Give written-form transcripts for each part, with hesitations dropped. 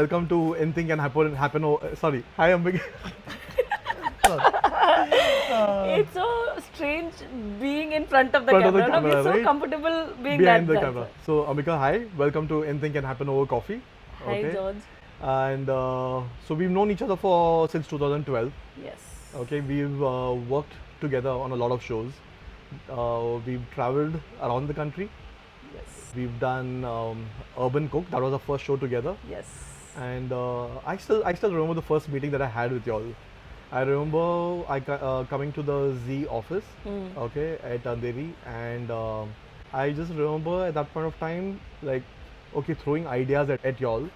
welcome to Anything Can Happen. Sorry, hi Ambika. It's so strange being in front of the Front of the camera. camera, We're so right? comfortable being Behind that the guy. camera. So Ambika, hi, welcome to Anything Can Happen Over Coffee. Hi, George. And so we've known each other for since 2012. Yes. Okay, we've worked together on a lot of shows. We've traveled around the country. Yes. We've done Urban Cook. That was our first show together. Yes. And I still remember the first meeting that I had with y'all. I remember coming to the Z office, okay, at Andheri, and I just remember at that point of time, like, okay, throwing ideas at y'all,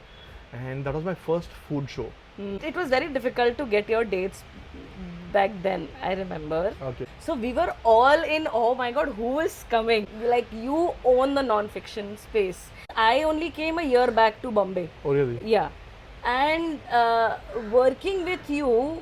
and that was my first food show. It was very difficult to get your dates back then, I remember. Okay. So we were all in, oh my god, who is coming? Like, you own the non-fiction space. I only came a year back to Bombay. Oh really? Yeah. And working with you,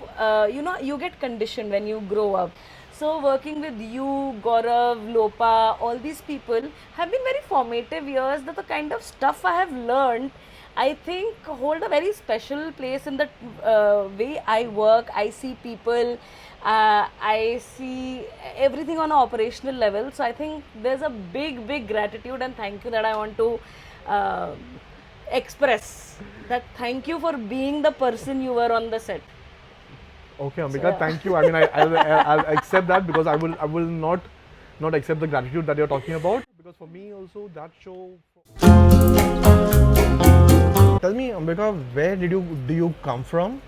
you get conditioned when you grow up. So working with you, Gaurav, Lopa, all these people have been very formative years. That the kind of stuff I have learned, I think, hold a very special place in the way I work. I see people, I see everything on an operational level. So I think there's a big gratitude and thank you that I want to express. That thank you for being the person you were on the set. Okay, Ambika, thank you. I mean, I'll accept that because I will not accept the gratitude that you're talking about. Because for me also that show. Tell me, Ambika, where do you come from,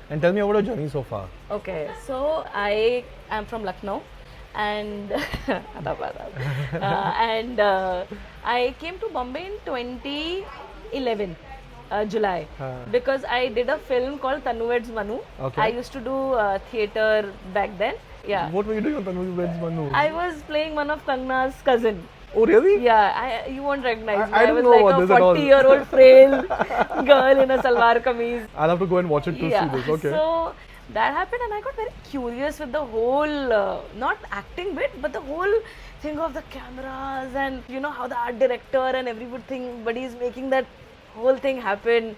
and tell me about your journey so far. Okay, so I am from Lucknow, and I came to Bombay in 2011. July, because I did a film called Tanu Weds Manu. Okay. I used to do theatre back then. Yeah. What were you doing on Tanu Weds Manu? I was playing one of Kangna's cousin. Oh really? Yeah, you won't recognize me. I don't was know like about a this at all. 40-year-old frail girl in a salwar kameez. I'll have to go and watch it to see this. Okay. So that happened, and I got very curious with the whole, not acting bit, but the whole thing of the cameras and how the art director and everybody is making that whole thing happen.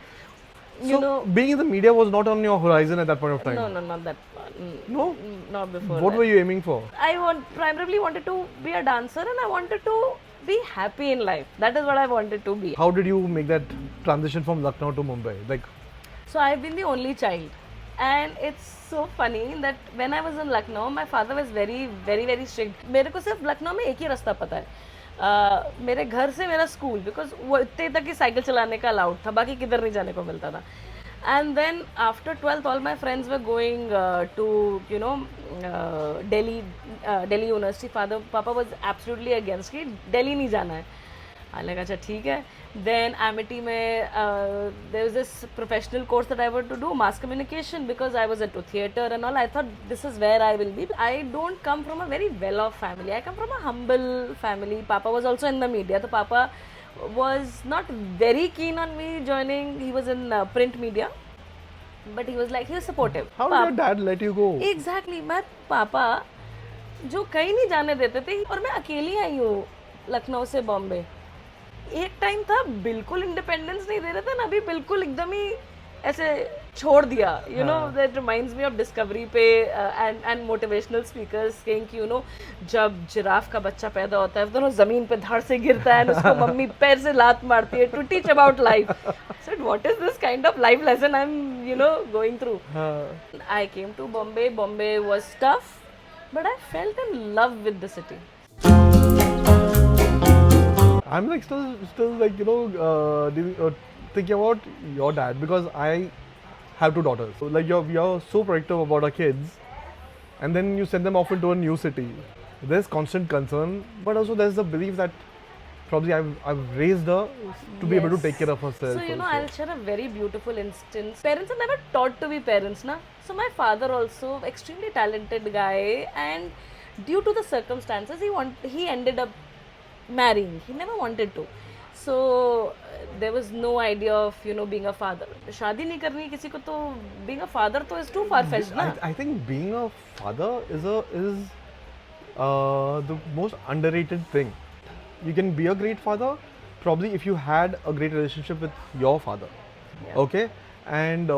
Being in the media was not on your horizon at that point of time. No, not that one. No? Not before. What that. were you aiming for? I primarily wanted to be a dancer, and I wanted to be happy in life. That is what I wanted to be. How did you make that transition from Lucknow to Mumbai? Like, so I've been the only child, and it's so funny that when I was in Lucknow, my father was very strict. मेरे को सिर्फ लखनऊ में एक ही रास्ता पता है. मेरे घर से मेरा स्कूल, बिकॉज वो इतने तक की साइकिल चलाने का अलाउड था, बाकी किधर नहीं जाने को मिलता था. And then after 12th all my friends were going to Delhi university. Papa was absolutely against कि दिल्ली नहीं जाना है. I like, अच्छा ठीक है. Then Amity में there was this professional course that I wanted to do, mass communication, because I was into theatre and all. I thought this is where I will be. I don't come from a very well-off family. I come from a humble family. Papa was also in the media. So Papa was not very keen on me joining. He was in print media, but he was supportive. how did your dad let you go? Exactly. मैं पापा जो कहीं नहीं जाने देते थे, और मैं अकेली आई हूँ लखनऊ से बॉम्बे. एक टाइम था बिल्कुल इंडिपेंडेंस नहीं दे रहे थे ना, अभी बिल्कुल एकदम ही ऐसे छोड़ दिया. That reminds me of discovery पे एंड मोटिवेशनल स्पीकर्स सेइंग कि जब जिराफ का बच्चा पैदा होता है दोनों जमीन पे धड़ से गिरता है, उसको मम्मी पैर से लात मारती है to teach about life. I said what is this kind of life lesson I am going through. I came to Bombay. Bombay was tough, but I felt in love with the city. I'm like still like thinking about your dad, because I have 2 daughters. So like you're so protective about our kids, and then you send them off into a new city. There's constant concern, but also there's the belief that probably I've raised her to be able to take care of herself. So I'll share a very beautiful instance. Parents are never taught to be parents, na. So my father also, extremely talented guy, and due to the circumstances, he ended up marrying. He never wanted to. So there was no idea of being a father. शादी नहीं करनी किसी को, तो being a father तो is too far fetched ना. I think being a father is the most underrated thing. You can be a great father probably if you had a great relationship with your father. Yeah. Okay, and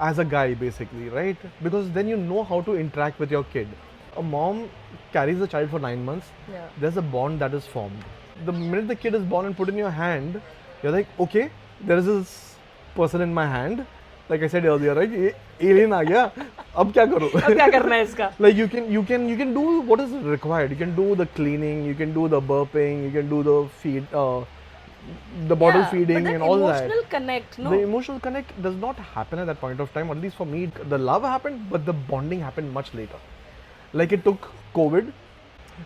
as a guy basically, right? Because then you know how to interact with your kid. A mom carries a child for 9 months. Yeah. There's a bond that is formed. The minute the kid is born and put in your hand, you're like, okay, there is this person in my hand. Like I said earlier, right? Alien आ गया. अब क्या करूँ? अब क्या करना है इसका? Like you can do what is required. You can do the cleaning, you can do the burping, you can do the feed, the bottle Yeah, feeding but that and all that. emotional connect, no? The emotional connect does not happen at that point of time. At least for me, the love happened, but the bonding happened much later. Like it took COVID,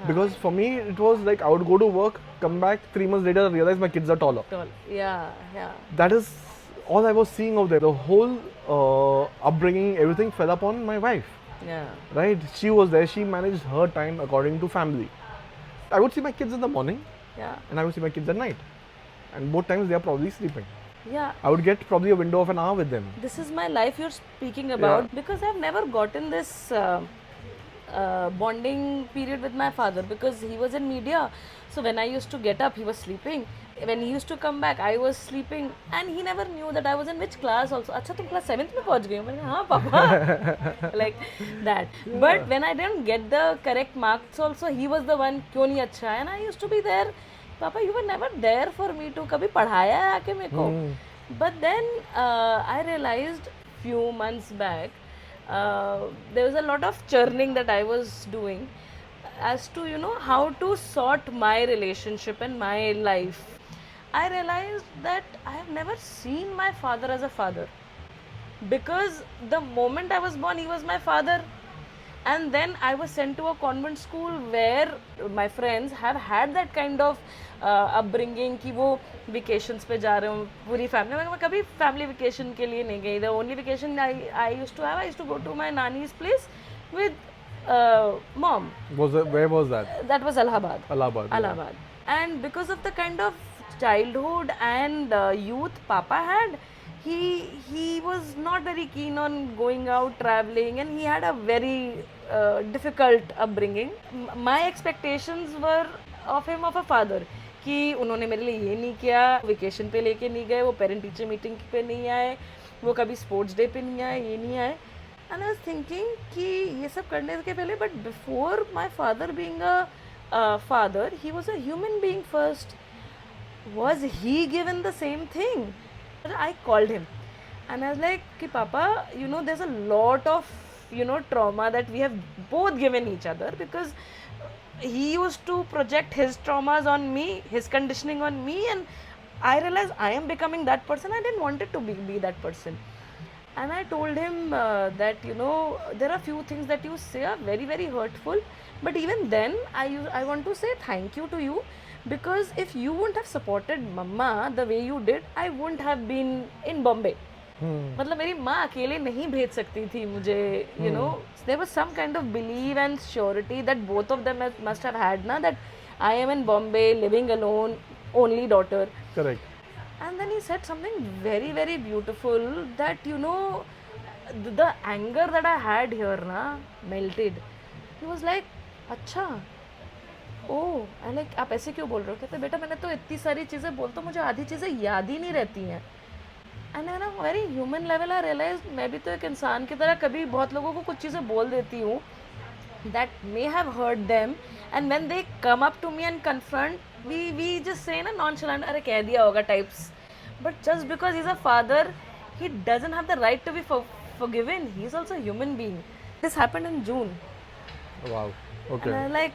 because for me it was like I would go to work, come back 3 months later, realize my kids are taller. Yeah, yeah. That is all I was seeing out there. The whole upbringing, everything fell upon my wife. Yeah. Right? She was there. She managed her time according to family. I would see my kids in the morning, Yeah. and I would see my kids at night. And both times they are probably sleeping. Yeah. I would get probably a window of an hour with them. This is my life you're speaking about, because I've never gotten this bonding period with my father, because he was in media. So when I used to get up, he was sleeping. When he used to come back, I was sleeping, and he never knew that I was in which class also. अच्छा तुम class 7th में पहुँच गई हो? मैंने हाँ पापा, like that. But when I didn't get the correct marks also, he was the one क्यों नहीं अच्छा है, and I used to be there. पापा, you were never there for me to कभी पढ़ाया है आके मेरे को. But then I realized few months back there was a lot of churning that I was doing as to how to sort my relationship and my life. I realized that I have never seen my father as a father, because the moment I was born he was my father, and then I was sent to a convent school where my friends have had that kind of upbringing कि वो vacations पे जा रहे हूँ पूरी family. मैं कभी family vacation के लिए नहीं गई. The only vacation I used to have, I used to go to my nanny's place with mom. Where was that? That was Allahabad. Allahabad. Allahabad. And because of the kind of childhood and youth Papa had, he was not very keen on going out traveling, and he had a very difficult upbringing. My expectations were of him of a father, कि उन्होंने मेरे लिए ये नहीं किया, vacation पे लेके नहीं गए, वो पेरेंट टीचर मीटिंग पे नहीं आए, वो कभी स्पोर्ट्स डे पे नहीं आए, ये नहीं आए. And I was thinking कि ये सब करने के पहले, but before my father being a father, he was a human being first. Was he given the same thing? I called him and I was like, कि Papa, there's a lot of trauma that we have both given each other, because he used to project his traumas on me, his conditioning on me, and I realized I am becoming that person. I didn't want it to be that person. And I told him that there are few things that you say are very, very hurtful, but even then I want to say thank you to you, because if you wouldn't have supported Mama the way you did, I wouldn't have been in Bombay. मतलब मेरी माँ अकेले नहीं भेज सकती थी मुझे. There was some kind of belief and surety that both of them must have had, na, that I am in Bombay living alone, only daughter. Correct. And then he said something very, very beautiful, that the anger that I had here melted. He was like, अच्छा, oh, I like, आप ऐसे क्यों बोल रहे हो? कहते बेटा मैंने तो इतनी सारी चीज़ें बोलता हूँ, मुझे आधी चीज़ें याद ही नहीं रहती हैं. And on a very human level I realized मैं भी तो एक इंसान की तरह कभी बहुत लोगों को कुछ चीज़ें बोल देती हूँ that may have hurt them, and when they come up to me and confront, we just say nonchalant, अरे कह दिया होगा types. But just because he's a father, he doesn't have the right to be forgiven. He's also a human being. This happened in June. Wow. Okay. And I'm like,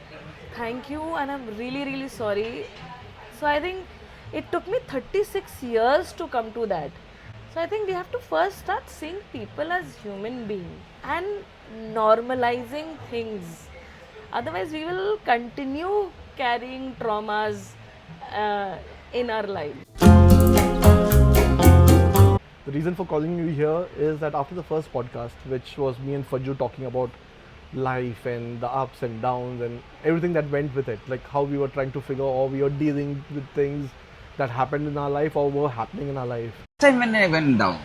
thank you, and I'm really, really sorry. So I think it took me 36 years to come to that. So I think we have to first start seeing people as human beings and normalizing things. Otherwise, we will continue carrying traumas in our lives. The reason for calling you here is that after the first podcast, which was me and Fajju talking about life and the ups and downs and everything that went with it, like how we were trying to figure, or we were dealing with things that happened in our life or were happening in our life. Time when I went down,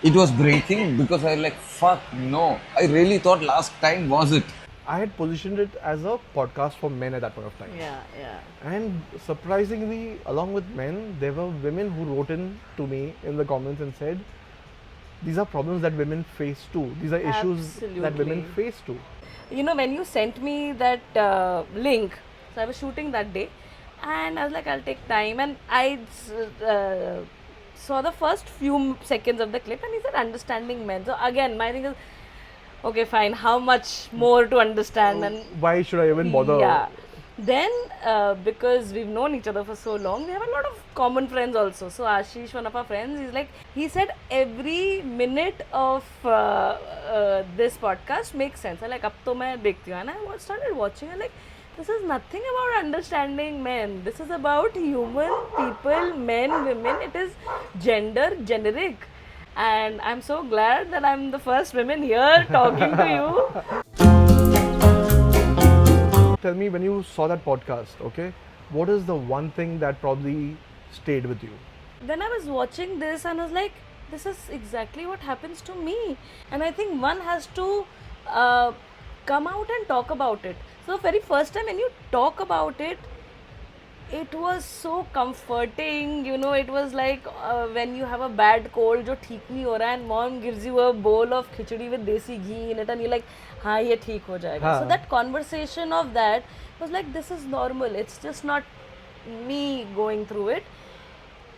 it was breaking, because I was like, fuck no, I really thought last time was it. I had positioned it as a podcast for men at that point of time. Yeah. And surprisingly, along with men, there were women who wrote in to me in the comments and said, these are problems that women face too. These are issues that women Absolutely. face too. You know, when you sent me that link, so I was shooting that day, and I was like, I'll take time, and I saw the first few seconds of the clip, and he said, understanding men. So again, my thing is, okay, fine, how much more to understand? And Why should I even bother? yeah. Then, because we've known each other for so long, we have a lot of common friends also. So Ashish, one of our friends, he said every minute of this podcast makes sense. I'm like, अब तो मैं देखती हूँ, and I started watching. I'm like, this is nothing about understanding men. This is about human people, men, women. It is gender generic. And I'm so glad that I'm the first woman here talking to you. Tell me, when you saw that podcast, okay, what is the one thing that probably stayed with you? Then I was watching this and I was like, this is exactly what happens to me. And I think one has to come out and talk about it. So, very first time when you talk about it, it was so comforting. You know, it was like when you have a bad cold जो ठीक नहीं हो रहा है, and mom gives you a bowl of khichdi with desi ghee in it, and you're like, हाँ ये ठीक हो जाएगा. हाँ. So that conversation of that was like, this is normal. It's just not me going through it.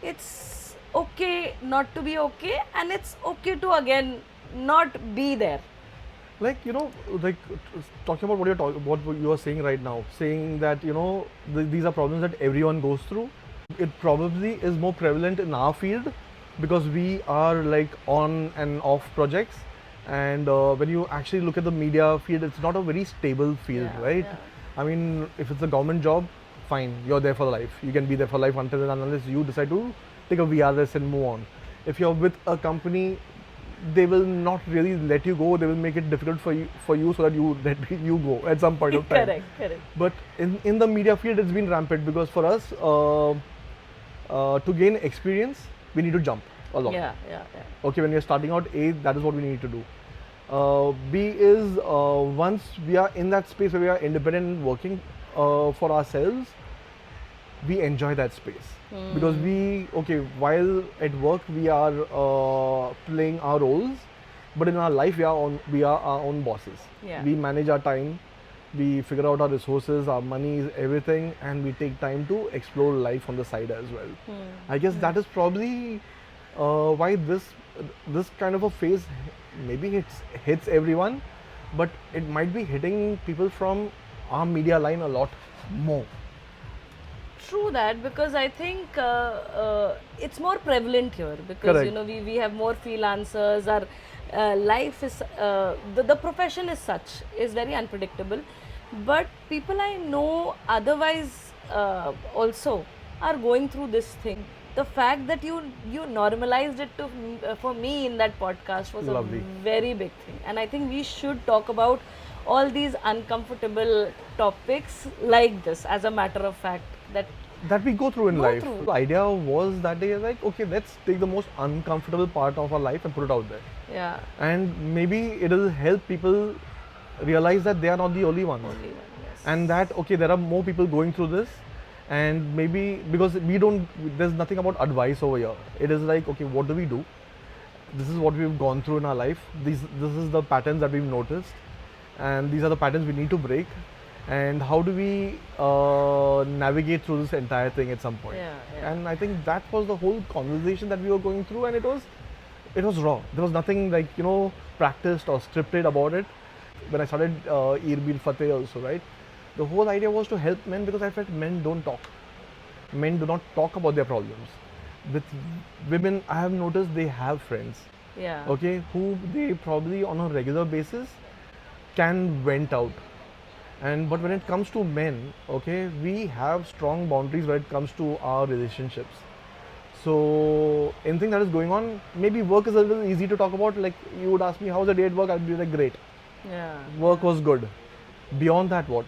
It's okay not to be okay, and it's okay to again not be there. Like, you know, like talking about what you are saying right now, saying that, you know, these are problems that everyone goes through. It probably is more prevalent in our field because we are like on and off projects, and when you actually look at the media field, it's not a very stable field, Yeah, right? yeah. I mean, if it's a government job, fine, you're there for life. You can be there for life until and unless you decide to take a VRS and move on. If you're with a company, they will not really let you go. They will make it difficult for you so that you let you go at some point of time. Correct. But in the media field, it's been rampant because for us to gain experience, we need to jump a lot. Yeah. Okay, when we are starting out, A, that is what we need to do. B is once we are in that space where we are independent and working for ourselves, we enjoy that space because while at work we are playing our roles, but in our life we are our own bosses. Yeah. We manage our time, we figure out our resources, our money, everything, and we take time to explore life on the side as well. I guess that is probably why this kind of a phase maybe hits everyone, but it might be hitting people from our media line a lot more. True that, because I think it's more prevalent here because Correct. you know we have more freelancers. Our life is the profession is very unpredictable, but people I know otherwise also are going through this thing. The fact that you normalized it to for me in that podcast was Lovely. a very big thing, and I think we should talk about all these uncomfortable topics like this as a matter of fact That we go through in Go life. through. The idea was that day like, okay, let's take the most uncomfortable part of our life and put it out there. yeah, And maybe it'll help people realize that they are not the only ones. only one, yes. And that, okay, there are more people going through this. And maybe because there's nothing about advice over here. It is like, okay, what do we do? This is what we've gone through in our life. This is the patterns that we've noticed. And these are the patterns we need to break. And how do we navigate through this entire thing at some point? Yeah. And I think that was the whole conversation that we were going through, and it was raw. There was nothing like, you know, practiced or scripted about it. When I started Irbil Fateh also, right? The whole idea was to help men because I felt men don't talk. Men do not talk about their problems. With women, I have noticed they have friends, Yeah. okay, who they probably on a regular basis can vent out. But when it comes to men, okay, we have strong boundaries when it comes to our relationships. So anything that is going on, maybe work is a little easy to talk about. Like you would ask me, how's the day at work? I'd be like, great. Yeah. Work was good. Beyond that, what?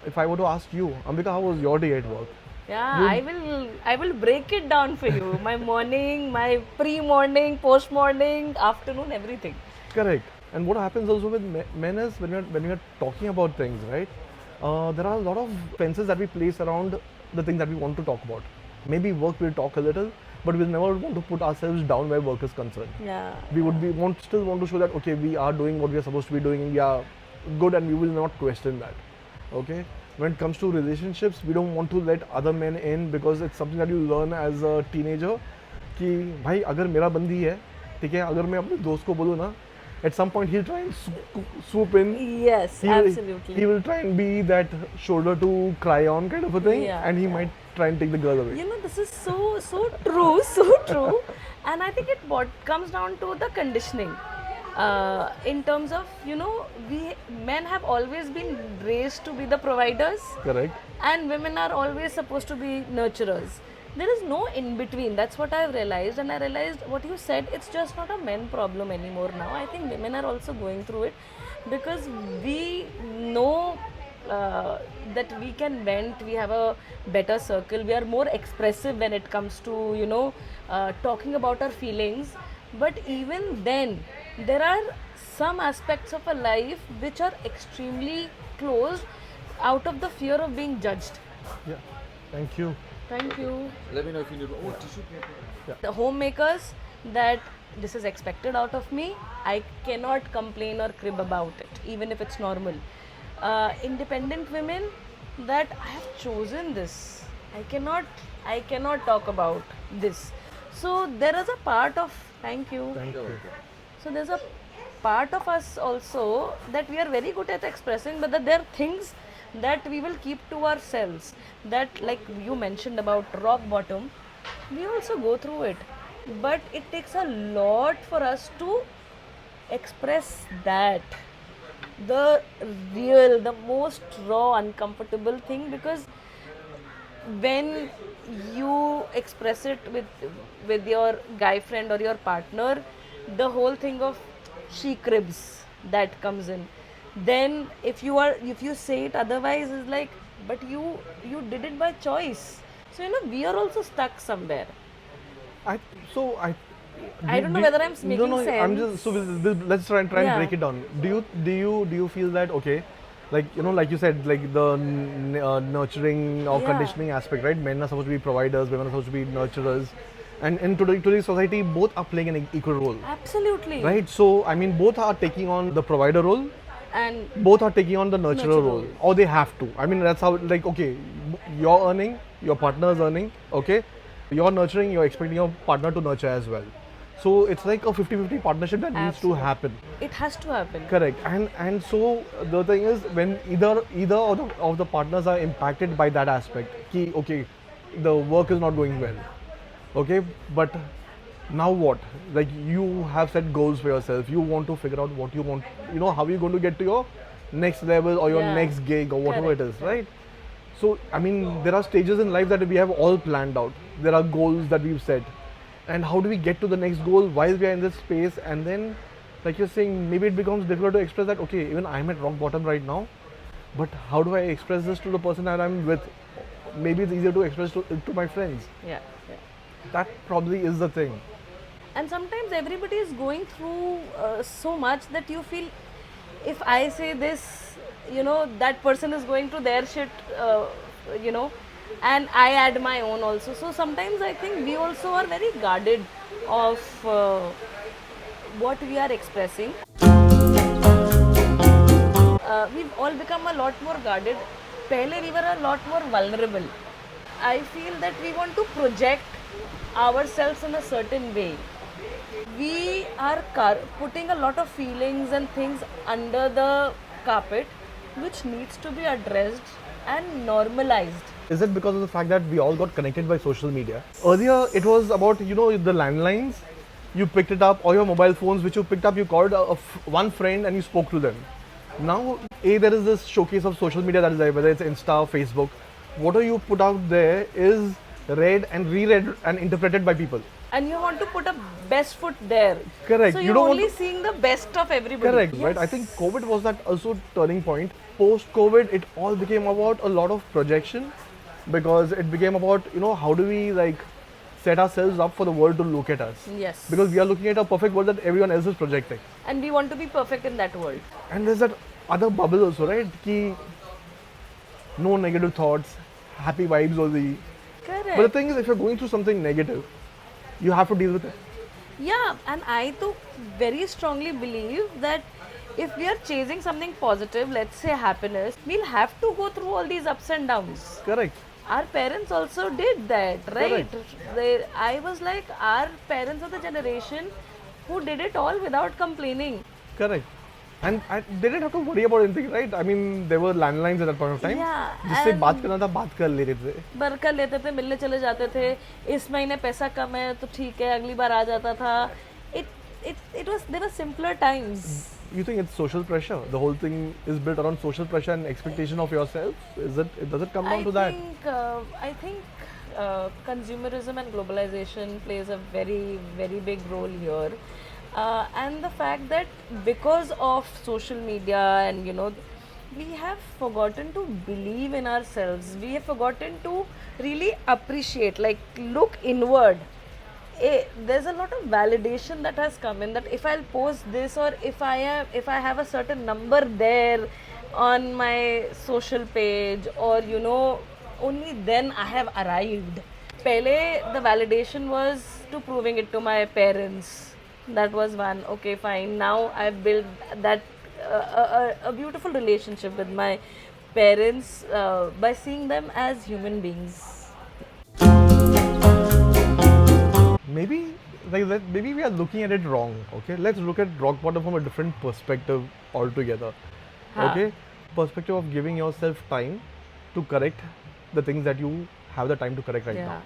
If I were to ask you, Ambika, how was your day at work? Yeah, I will break it down for you. My morning, my pre-morning, post-morning, afternoon, everything. Correct. And what happens also with men is when we are talking about things, right? There are a lot of fences that we place around the things that we want to talk about. Maybe work we'll talk a little, but we'll never want to put ourselves down where work is concerned. Yeah. Still want to show that okay, we are doing what we are supposed to be doing, and we are good, and we will not question that. Okay. When it comes to relationships, we don't want to let other men in because it's something that you learn as a teenager. कि भाई अगर मेरा बंदी है, ठीक है, अगर मैं अपने दोस्त को बोलूँ ना, at some point he'll try and swoop in. Yes, absolutely. He will try and be that shoulder to cry on kind of a thing, Yeah, and he yeah. might try and take the girl away. You know, this is so true, so true. And I think what comes down to the conditioning. In terms of, you know, we men have always been raised to be the providers, Correct. and women are always supposed to be nurturers. There is no in between. That's what I've realized, and I realized what you said. It's just not a men problem anymore now. I think women are also going through it because we know that we can vent. We have a better circle. We are more expressive when it comes to, you know, talking about our feelings. But even then, there are some aspects of a life which are extremely closed out of the fear of being judged. Yeah. Thank you. Thank you. Let me know if you need tissue paper. The homemakers, that this is expected out of me, I cannot complain or crib about it, even if it's normal. Independent women, that I have chosen this. I cannot talk about this. So there is a part of, thank you. Thank you. So there's a part of us also that we are very good at expressing, but that there are things that we will keep to ourselves. That, like you mentioned about rock bottom, we also go through it. But it takes a lot for us to express that. The real, the most raw, uncomfortable thing, because when you express it with your guy friend or your partner, the whole thing of she cribs that comes in. Then if you say it otherwise, is like, but you did it by choice. So you know, we are also stuck somewhere. I don't know whether I'm making no, I'm sense. just so let's try and Yeah. break it down. Do you feel that okay, like you know, like you said, like the nurturing or Yeah. conditioning aspect, right? Men are supposed to be providers, women are supposed to be nurturers, and in today's society, both are playing an equal role, Absolutely. right? So I mean, both are taking on the provider role, And both are taking on the nurturer Nurturer role, role. or they have to. I mean, that's how, like, okay, you're earning, your partner is earning, okay, you're nurturing, you're expecting your partner to nurture as well. So it's like a 50-50 partnership that needs to Absolutely. happen. it has to happen. Correct. And so the thing is, when either of the partners are impacted by that aspect, ki, okay, the work is not going well, okay, but now what? Like, you have set goals for yourself, you want to figure out what you want, you know, how you're going to get to your next level or your Yeah. next gig or whatever Correct, it is, right? So I mean, there are stages in life that we have all planned out. There are goals that we've set, and how do we get to the next goal while we are in this space? And then, like you're saying, maybe it becomes difficult to express that, okay, even I'm at rock bottom right now, but how do I express this to the person that I'm with? Maybe it's easier to express to my friends. Yeah. Yeah. That probably is the thing. And sometimes everybody is going through so much that you feel, if I say this, you know, that person is going through their shit, you know, and I add my own also. So sometimes I think we also are very guarded of what we are expressing. We've all become a lot more guarded. Pehle we were a lot more vulnerable. I feel that we want to project ourselves in a certain way. We are putting a lot of feelings and things under the carpet, which needs to be addressed and normalized. Is it because of the fact that we all got connected by social media? Earlier, it was about, you know, the landlines, you picked it up, or your mobile phones, which you picked up, you called one friend and you spoke to them. Now, there is this showcase of social media that is there, whether it's Insta, Facebook. Whatever you put out there is read and reread and interpreted by people. And you want to put a best foot there. Correct. So You you're don't want only to- seeing the best of everybody. Correct, right? Yes. I think COVID was that also turning point. Post-COVID, it all became about a lot of projection, because it became about, you know, how do we like set ourselves up for the world to look at us. Yes. Because we are looking at a perfect world that everyone else is projecting. And we want to be perfect in that world. And there's that other bubble also, right? Ki no negative thoughts, happy vibes only. Correct. But the thing is, if you're going through something negative, you have to deal with it. Yeah, and I too very strongly believe that if we are chasing something positive, let's say happiness, we'll have to go through all these ups and downs. Correct. Our parents also did that, right? Correct. I was like, our parents are the generation who did it all without complaining. Correct. And they didn't have to worry about anything, right? I mean, there were landlines at that point of time. Yeah, जिससे and- बात करना था बात कर लेते थे. बर कर लेते थे, मिलने चले जाते थे. इस महीने पैसा कम है तो ठीक है, अगली बार आ जाता था. It was, there were simpler times. You think it's social pressure? The whole thing is built around social pressure and expectation of yourself. Does it come down to that? I think consumerism and globalization plays a very, very big role here. And the fact that because of social media and we have forgotten to believe in ourselves. We have forgotten to really appreciate, like look inward. There's a lot of validation that has come in that if I'll post this or if I have a certain number there on my social page or only then I have arrived. Pehle the validation was to proving it to my parents. That was one. Okay, fine. Now I've built that a beautiful relationship with my parents by seeing them as human beings. Maybe we are looking at it wrong. Okay, let's look at rock bottom from a different perspective altogether. Ha. Okay, perspective of giving yourself time to correct the things that you have the time to correct right now.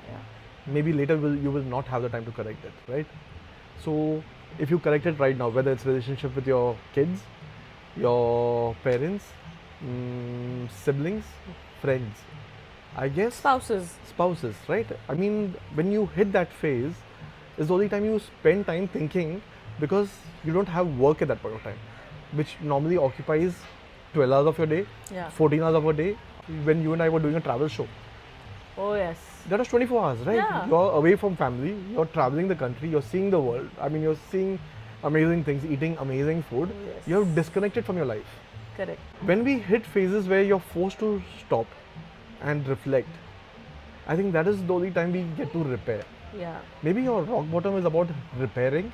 Maybe later you will not have the time to correct it, right? So if you correct it right now, whether it's relationship with your kids, your parents, siblings, friends, I guess spouses, right? I mean, when you hit that phase, is the only time you spend time thinking because you don't have work at that point of time, which normally occupies 12 hours of your day, Yeah. 14 hours of a day. When you and I were doing a travel show, Oh yes. that was 24 hours, right? Yeah. You're away from family, you're traveling the country, you're seeing the world. I mean, you're seeing amazing things, eating amazing food. Yes. You're disconnected from your life. Correct. When we hit phases where you're forced to stop and reflect, I think that is the only time we get to repair. Yeah. Maybe your rock bottom is about repairing.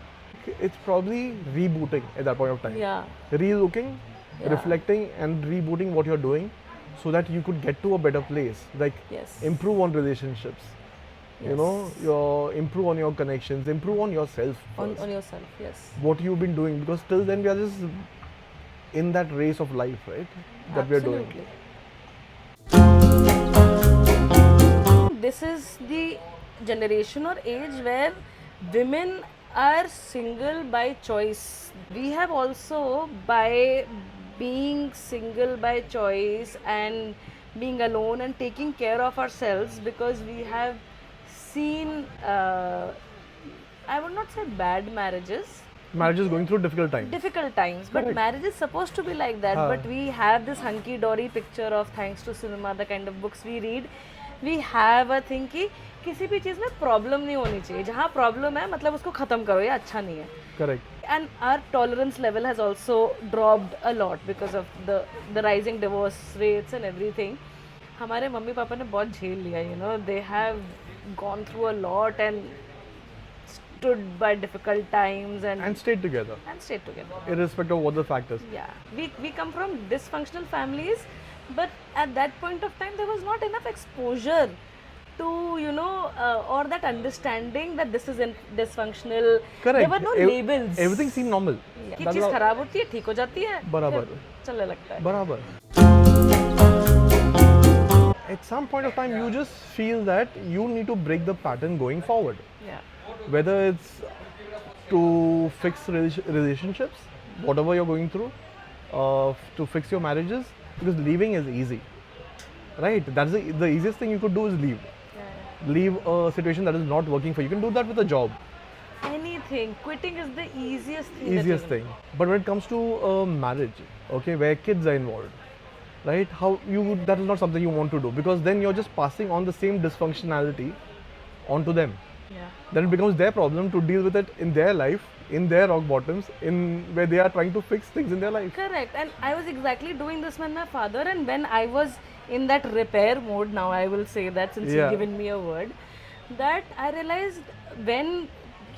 It's probably rebooting at that point of time. Yeah. Re-looking, Yeah. reflecting and rebooting what you're doing so that you could get to a better place. Like Yes. improve on relationships. You know, improve on your connections, improve on yourself first. On yourself. Yes. What you've been doing, because till then we are just in that race of life, right? That we are doing. Absolutely. This is the generation or age where women are single by choice. We have also, by being single by choice and being alone and taking care of ourselves, because we have seen, I would not say bad marriages, Marriage is going through difficult times. difficult times, but Correct. marriage is supposed to be like that. हाँ. But we have this hunky dory picture of, thanks to cinema, the kind of books we read, we have a thing कि किसी भी चीज़ में problem नहीं होनी चाहिए. जहाँ problem है मतलब उसको ख़त्म करो, ये अच्छा नहीं है. Correct. And our tolerance level has also dropped a lot because of the rising divorce rates and everything. हमारे मम्मी पापा ने बहुत झेल लिया, they have gone through a lot and stood by difficult times And stayed together, stayed together. irrespective of what the fact is. Yeah, we come from dysfunctional families, but at that point of time there was not enough exposure to or that understanding that this is dysfunctional. Correct. There were no labels. Everything seemed normal. कि That चीज was- खराब होती है, ठीक हो जाती है, बराबर. फिर चलने लगता है. Barabar. At some point of time, you just feel that you need to break the pattern going forward. Yeah. Whether it's to fix relationships, whatever you're going through, to fix your marriages, because leaving is easy, right? That's the easiest thing you could do is leave. Leave a situation that is not working for you. You can do that with a job. Anything. Quitting is the easiest thing. that Easiest you thing. But when it comes to marriage, okay, where kids are involved, right? That is not something you want to do, because then you're just passing on the same dysfunctionality onto them. Yeah. then it becomes their problem to deal with it in their life, in their rock bottoms, in where they are trying to fix things in their life. Correct. And I was exactly doing this with my father, and when I was in that repair mode, now I will say that since Yeah. you've given me a word, that I realized when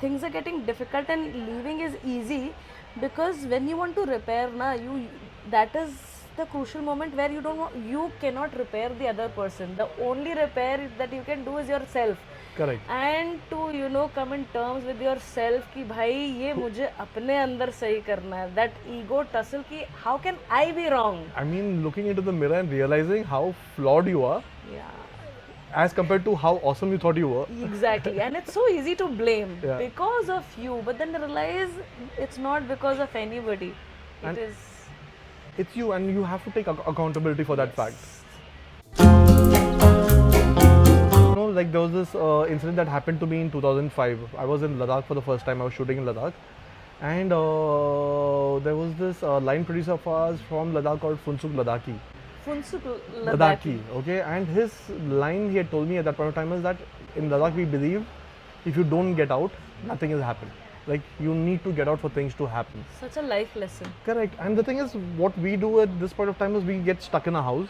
things are getting difficult and leaving is easy, because when you want to repair, that is the crucial moment where you cannot repair the other person. The only repair that you can do is yourself. Correct. And to come in terms with yourself कि भाई ये मुझे अपने अंदर सही करना है, that ego tussle कि how can I be wrong. I mean, looking into the mirror and realizing how flawed you are as compared to how awesome you thought you were. Exactly, and it's so easy to blame Yeah. because of you, but then realize it's not because of anybody. And- It is It's you, and you have to take accountability for that fact. Like there was this incident that happened to me in 2005. I was in Ladakh for the first time. I was shooting in Ladakh, and there was this line producer of ours from Ladakh called Funsuk Ladakhi. Funsuk Ladakhi, okay, and his line he had told me at that point of time is that in Ladakh we believe if you don't get out, nothing will happen. Like you need to get out for things to happen. Such a life lesson. Correct. And the thing is, what we do at this point of time is we get stuck in a house.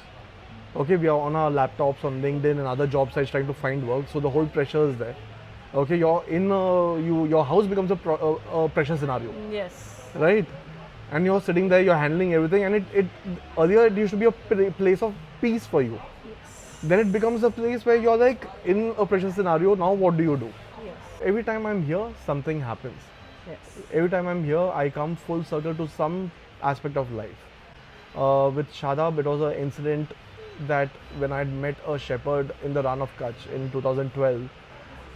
Okay, we are on our laptops, on LinkedIn and other job sites trying to find work. So the whole pressure is there. Okay, you're in your house becomes a pressure scenario, Yes. right? And you're sitting there, you're handling everything, and it earlier it used to be a place of peace for you. Yes. Then it becomes a place where you're like in a pressure scenario. Now what do you do? Yes. Every time I'm here, something happens. Yes. Every time I'm here, I come full circle to some aspect of life. With Shadab, it was an incident that when I'd met a shepherd in the Rann of Kutch in 2012,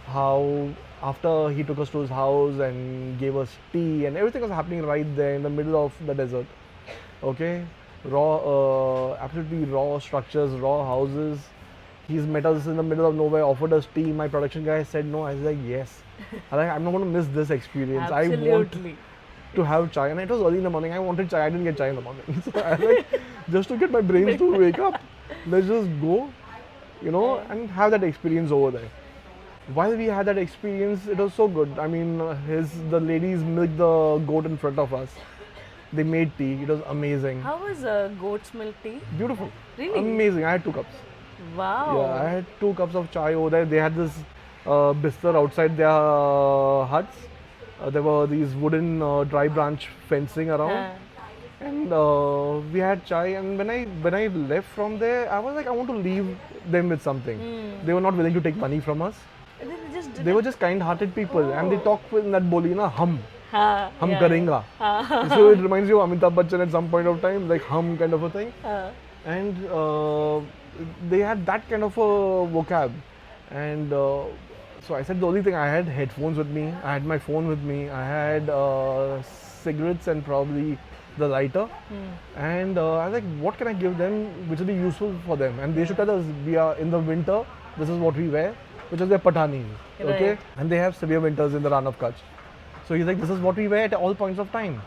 how after he took us to his house and gave us tea and everything was happening right there in the middle of the desert. Okay, raw, absolutely raw structures, raw houses. He's met us in the middle of nowhere, offered us tea. My production guy said no. I was like, yes. I'm not going to miss this experience. I want Absolutely. to have chai, and it was early in the morning. I wanted chai. I didn't get chai in the morning, so I was like, just to get my brains to wake up, let's just go, and have that experience over there. While we had that experience, it was so good. I mean, the ladies milked the goat in front of us. They made tea. It was amazing, How was goat's milk tea? beautiful, Really? amazing. I had 2 cups. Wow. Yeah, I had 2 cups of chai over there. They had this bistar outside their huts. There were these wooden dry branch fencing around, and we had chai. And when I left from there, I was like, I want to leave them with something. They were not willing to take money from us. And then they just They were just kind-hearted people, and they talk with that boli na hum yeah, karenga. So it reminds you of Amitabh Bachchan at some point of time, like hum kind of a thing. And they had that kind of a vocab, and so I said the only thing, I had headphones with me, I had my phone with me, I had cigarettes and probably the lighter, and I was like, what can I give them which will be useful for them? And they should tell us, we are in the winter, this is what we wear, which is their patani, okay? Right. And they have severe winters in the Rann of Kutch. So he's like, this is what we wear at all points of time.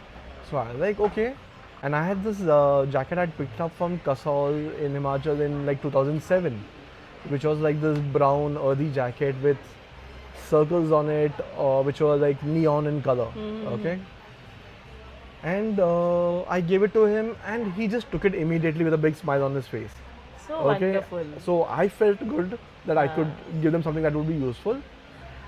So I was like, okay. And I had this jacket I'd picked up from Kasol in Himachal in like 2007, which was like this brown earthy jacket with circles on it, which were like neon in color, okay? And I gave it to him, and he just took it immediately with a big smile on his face. So Okay, wonderful. so I felt good that I could give them something that would be useful,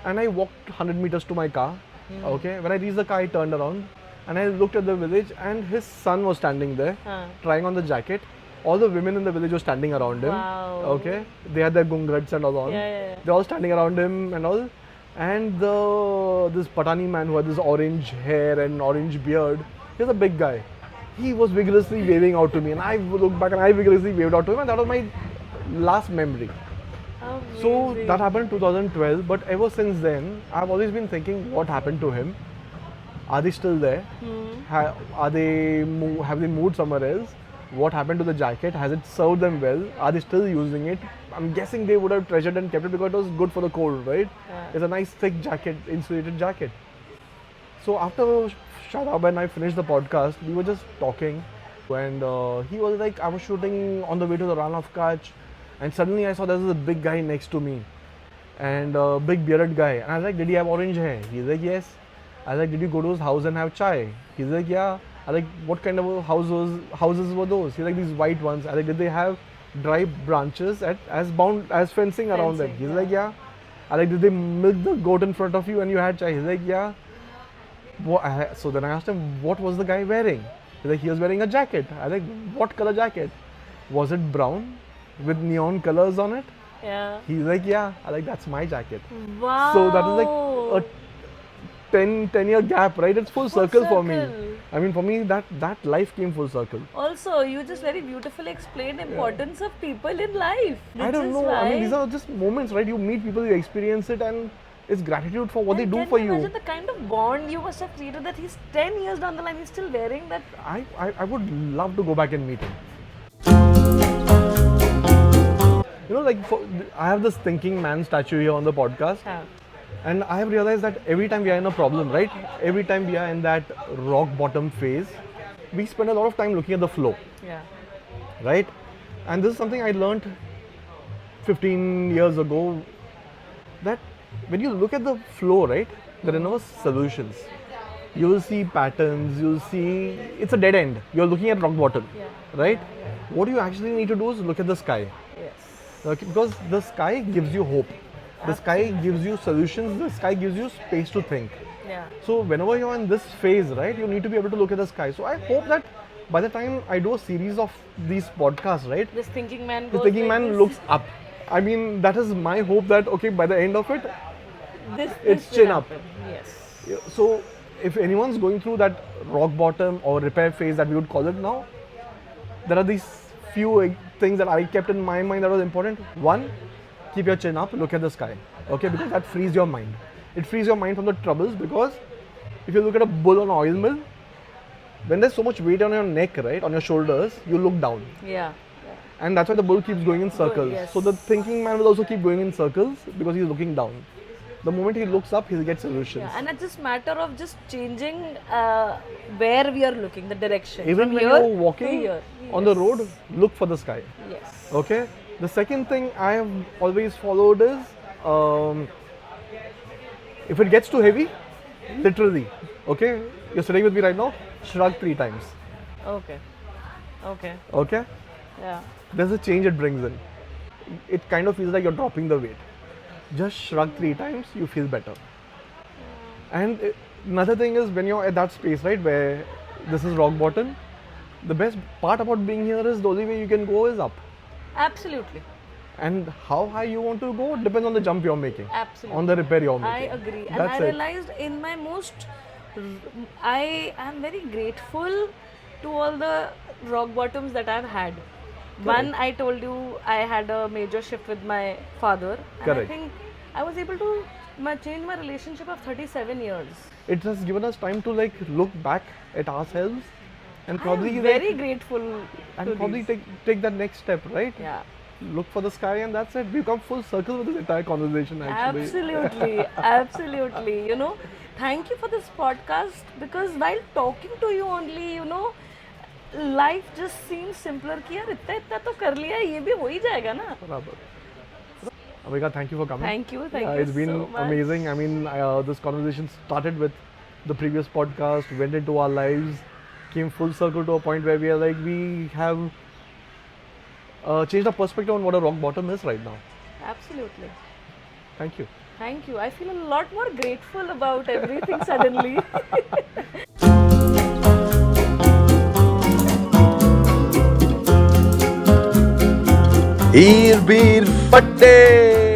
and I walked 100 meters to my car. Okay, when I reached the car, I turned around and I looked at the village, and his son was standing there trying on the jacket. All the women in the village were standing around him. Wow. Okay, they had their gungats and all on. Yeah. They're all standing around him and all. And this Patani man who had this orange hair and orange beard, he was a big guy. He was vigorously waving out to me, and I looked back and I vigorously waved out to him, and that was my last memory. So Amazing. that happened in 2012, but ever since then, I've always been thinking, what happened to him? Are they still there? Have they moved somewhere else? What happened to the jacket? Has it served them well? Are they still using it? I'm guessing they would have treasured and kept it because it was good for the cold, right? Yeah. It's a nice thick jacket, insulated jacket. So after Shadab and I finished the podcast, we were just talking, and he was like, I was shooting on the way to the Rann of Kutch, and suddenly I saw there was a big guy next to me, and a big bearded guy. And I was like, did he have orange hair? He's like, yes. I was like, did you go to his house and have chai? He's like, yeah. I was like, what kind of houses were those? He's like, these white ones. I was like, did they have dry branches as fencing around them? Fencing, He's yeah. like, yeah. I was like, did they milk the goat in front of you and you had chai? He's like, yeah. So then I asked him, what was the guy wearing? He's like, he was wearing a jacket. I was like, what color jacket? Was it brown with neon colors on it? Yeah. He's like, yeah. I like, that's my jacket. Wow. So that was like a 10-year gap, right? It's full circle for me. circle. I mean, for me, that life came full circle. Also, you just very beautifully explained importance of people in life. I which don't is know. I mean, why- these are just moments, right? You meet people, you experience it, and it's gratitude for what they And do can for you you. imagine the kind of bond you must have created that he's 10 years down the line, he's still wearing that. I would love to go back and meet him. You know, like I have this thinking man statue here on the podcast, Yeah. and I have realized that every time we are in a problem, right? Every time we are in that rock bottom phase, we spend a lot of time looking at the flow, Yeah. right? And this is something I learned 15 years ago, that when you look at the flow, right, there are no solutions. You will see patterns, you'll see it's a dead end. You're looking at rock bottom, Yeah. right? What you actually need to do is look at the sky. Yes. Okay, because the sky gives you hope. The sky gives you solutions. The sky gives you space to think. Yeah. So whenever you're in this phase, right, you need to be able to look at the sky. So I hope that by the time I do a series of these podcasts, right, This thinking man the goes thinking like man this. looks up. I mean, that is my hope that, okay, by the end of it, it's This will chin up. happen. Yes. so if anyone's going through that rock bottom or repair phase that we would call it now, there are these few things that I kept in my mind that was important. One, keep your chin up, look at the sky, okay, because that frees your mind. It frees your mind from the troubles, because if you look at a bull on an oil mill, when there's so much weight on your neck, right, on your shoulders, you look down. Yeah. And that's why the bull keeps going in circles. yes. So the thinking man will also keep going in circles because he's looking down. The moment he looks up, he'll get solutions. Yeah, and it's just matter of just changing where we are looking, the direction. Even From when here you're to walking here. on the Yes. road, look for the sky. Yes. Okay. The second thing I have always followed is, if it gets too heavy, literally, okay, you're sitting with me right now, shrug 3 times. Okay. Okay. Okay. Yeah. There's a change it brings in. It kind of feels like you're dropping the weight. Just shrug 3 times, you feel better. And another thing is, when you're at that space, right, where this is rock bottom, the best part about being here is the only way you can go is up. Absolutely. And how high you want to go depends on the jump you're making, Absolutely. on the repair you're I making. agree. And That's I it. realized in my I am very grateful to all the rock bottoms that I've had. One, I told you I had a major shift with my father. And I Correct. think I was able to change my relationship of 37 years. It has given us time to like look back at ourselves and probably I'm like, very grateful to and probably these. take that next step, right? Yeah. Look for the sky, and that's it. We've come full circle with this entire conversation, actually. Absolutely, absolutely. You know, thank you for this podcast, because while talking to you only, you know, life just seems simpler कि यार इतना इतना तो कर लिया है, ये भी हो ही जाएगा ना. Barabar. Amika, thank you for coming. Thank you, thank you It's been so much. amazing. I mean, this conversation started with the previous podcast, went into our lives, came full circle to a point where we are like, we have changed our perspective on what a rock bottom is right now. Absolutely. Thank you. Thank you. I feel a lot more grateful about everything suddenly. Ear Beer Fatte!